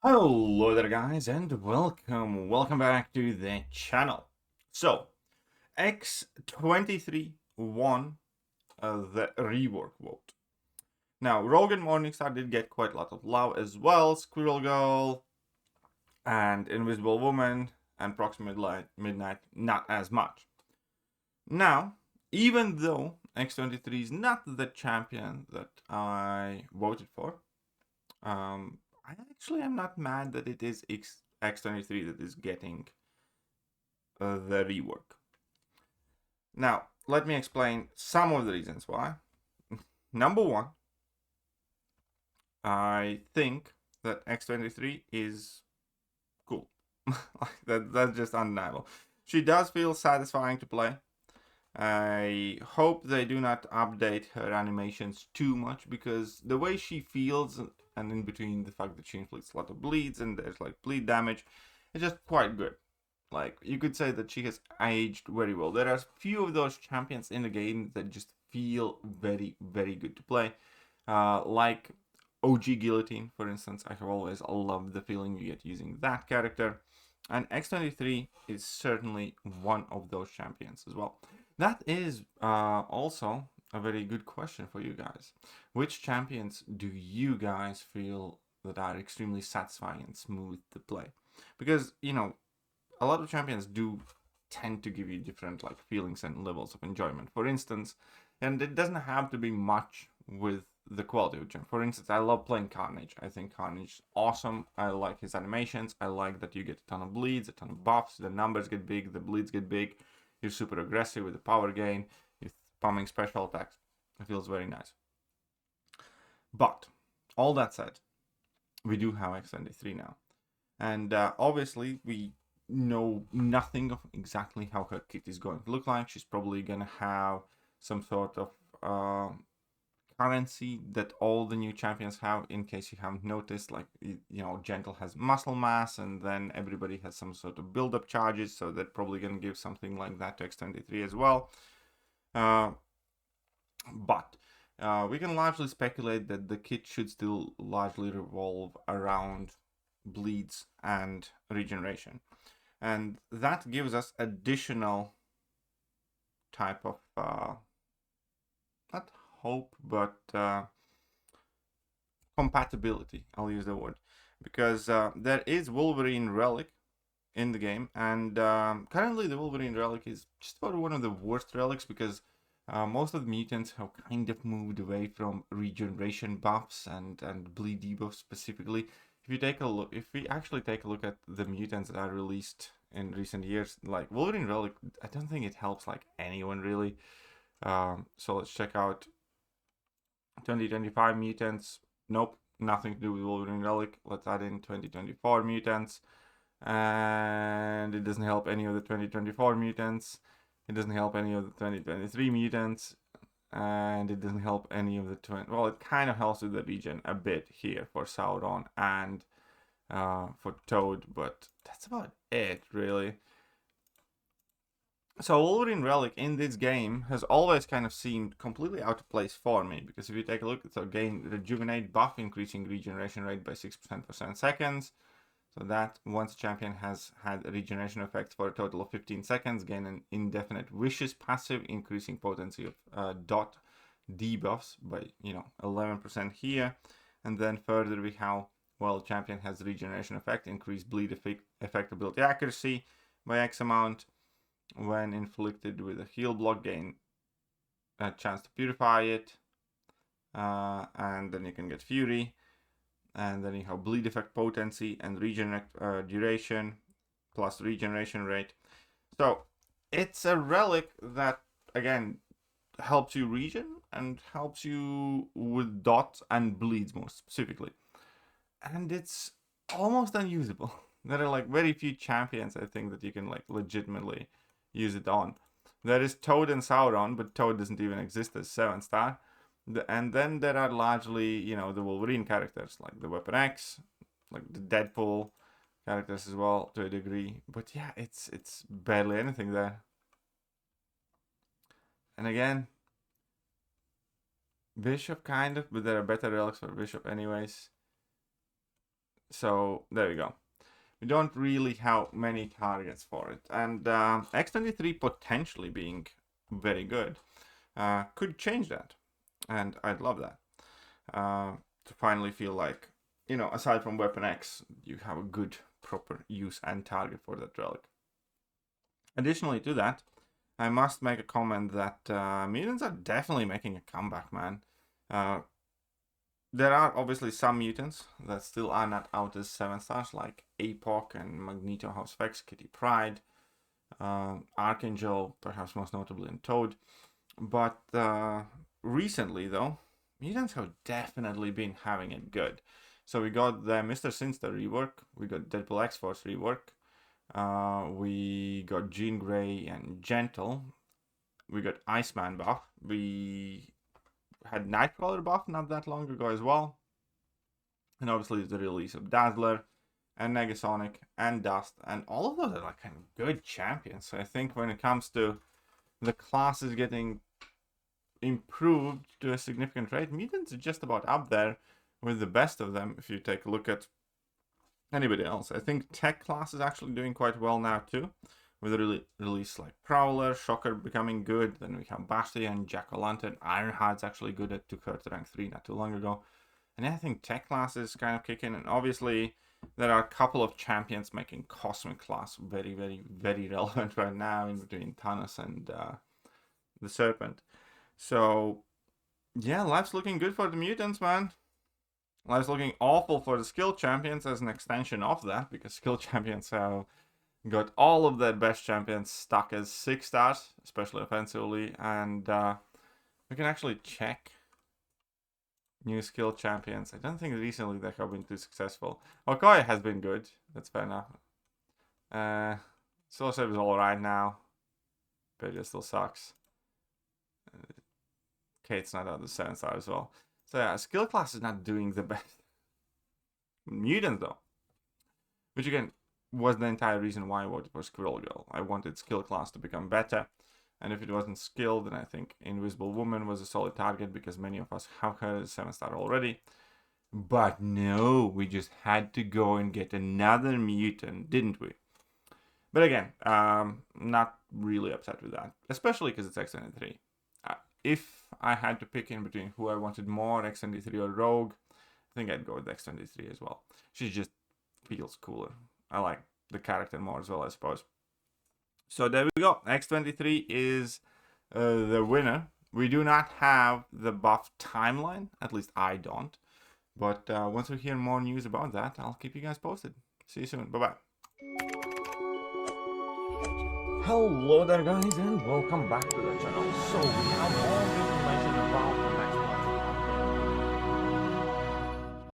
Hello there guys and welcome back to the channel. So X23 won the rework vote. Now Rogue and Morningstar did get quite a lot of love as well. Squirrel Girl and Invisible Woman and Proximate Midnight not as much. Now even though X23 is not the champion that I voted for, I actually am not mad that it is X23 that is getting the rework. Now, let me explain some of the reasons why. Number one, I think that X23 is cool. That's just undeniable. She does feel satisfying to play. I hope they do not update her animations too much, because the way she feels, and in between the fact that she inflicts a lot of bleeds and there's like bleed damage, is just quite good. Like, you could say that she has aged very well. There are few of those champions in the game that just feel very, very good to play. Like OG Guillotine, for instance. I have always loved the feeling you get using that character. And X23 is certainly one of those champions as well. That is also a very good question for you guys. Which champions do you guys feel that are extremely satisfying and smooth to play? Because, you know, a lot of champions do tend to give you different like feelings and levels of enjoyment. For instance, and it doesn't have to be much with the quality of champ. For instance, I love playing Carnage. I think Carnage is awesome. I like his animations. I like that you get a ton of bleeds, a ton of buffs. The numbers get big, the bleeds get big. You're super aggressive with the power gain. You're spamming special attacks. It feels very nice. But all that said, we do have X23 now, and obviously we know nothing of exactly how her kit is going to look like. She's probably gonna have some sort of currency that all the new champions have. In case you haven't noticed, like, you know, Gentle has muscle mass, and then everybody has some sort of build-up charges, so they're probably gonna give something like that to X23 as well. But we can largely speculate that the kit should still largely revolve around bleeds and regeneration, and that gives us additional type of not hope, but compatibility, I'll use the word, because there is Wolverine Relic in the game, and currently the Wolverine Relic is just about one of the worst relics, because most of the mutants have kind of moved away from regeneration buffs and bleed debuffs specifically. If you take a look, if we actually take a look at the mutants that are released in recent years, like Wolverine Relic, I don't think it helps like anyone really. So let's check out 2025 mutants. Nope, nothing to do with Wolverine Relic. Let's add in 2024 mutants, and it doesn't help any of the 2024 mutants. It doesn't help any of the 2023 mutants, and it doesn't help any of the well, it kind of helps with the regen a bit here for Sauron and for Toad, but that's about it really. So Wolverine Relic in this game has always kind of seemed completely out of place for me, because if you take a look at the game, Rejuvenate buff increasing regeneration rate by 6% for 7 seconds. So that once a champion has had a regeneration effect for a total of 15 seconds, gain an indefinite vicious passive, increasing potency of dot debuffs by 11% here. And then further we have, well, champion has regeneration effect, increase bleed effect ability accuracy by X amount. When inflicted with a heal block, gain a chance to purify it, and then you can get Fury, and then you have bleed effect potency and regenerate duration plus regeneration rate. So it's a relic that again helps you regen and helps you with dots and bleeds more specifically, and it's almost unusable. There are like very few champions I think that you can like legitimately use it on. There is Toad and Sauron, but Toad doesn't even exist as 7-star. And then there are largely, the Wolverine characters, like the Weapon X, like the Deadpool characters as well, to a degree. But yeah, it's barely anything there. And again, Bishop kind of, but there are better relics for Bishop anyways. So there we go. We don't really have many targets for it. And X23 potentially being very good could change that. And I'd love that. To finally feel like, you know, aside from Weapon X, you have a good, proper use and target for that relic. Additionally to that, I must make a comment that mutants are definitely making a comeback, man. There are obviously some mutants that still are not out as 7 stars, like APOC and Magneto House Vex, Kitty Pryde, Archangel, perhaps most notably, and Toad. But recently, though, mutants have definitely been having it good. So we got the Mr. Sinister rework, we got Deadpool X-Force rework, we got Jean Grey and Gentle, we got Iceman buff, we had Nightcrawler buff not that long ago as well, and obviously the release of Dazzler and Negasonic and Dust, and all of those are like kind of good champions. So I think when it comes to the classes getting improved to a significant rate, mutants are just about up there with the best of them if you take a look at anybody else. I think tech class is actually doing quite well now too, with a release like Prowler, Shocker becoming good. Then we have Bastion, Jack-O-Lantern, Ironheart's actually good, at took her to rank 3 not too long ago. And I think tech class is kind of kicking, and obviously there are a couple of champions making Cosmic class very, very, very relevant right now, in between Thanos and the Serpent. So yeah, life's looking good for the mutants, man. Life's looking awful for the skill champions as an extension of that, because skill champions have got all of their best champions stuck as 6 stars, especially offensively, and we can actually check new skill champions. I don't think recently they have been too successful. Okoye has been good, that's fair enough. Sorcerer is alright now. Peja still sucks. Kate's not out the 7 star as well. So yeah, skill class is not doing the best. Mutants though. Which again was the entire reason why I voted for Squirrel Girl. I wanted skill class to become better. And if it wasn't skill, then I think Invisible Woman was a solid target, because many of us have her as 7 star already. But no, we just had to go and get another mutant, didn't we? But again, not really upset with that, especially because it's X23. If I had to pick in between who I wanted more, X23 or Rogue, I think I'd go with X23 as well. She just feels cooler. I like the character more as well, I suppose. So there we go. X23 is the winner. We do not have the buff timeline, at least I don't. But once we hear more news about that, I'll keep you guys posted. See you soon. Bye-bye. Hello there guys, and welcome back to the channel. So we have all the information about